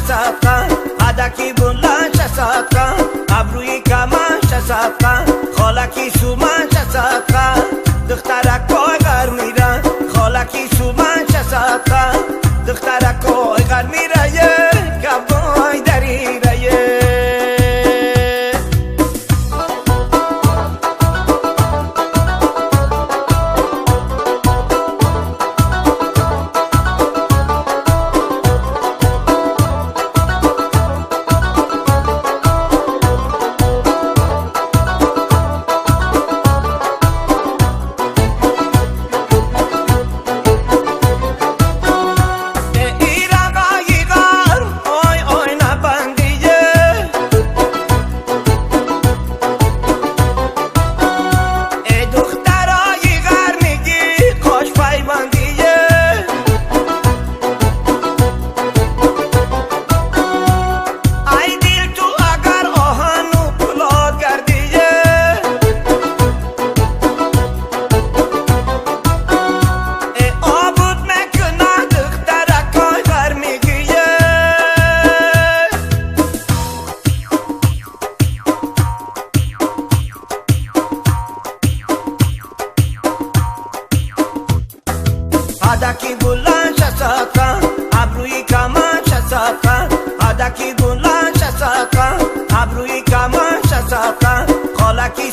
صدقه هدکی بلند صدقه ابروی کمن صدقه خالکی سومن صدقه دخترک پای غر میره خالکی سومن صدقه دخترک پای غر میره کبای دریره هدکی بلند صدقه ابروی کمن صدقه هدکی بلند صدقه ابروی کمن صدقه خالکی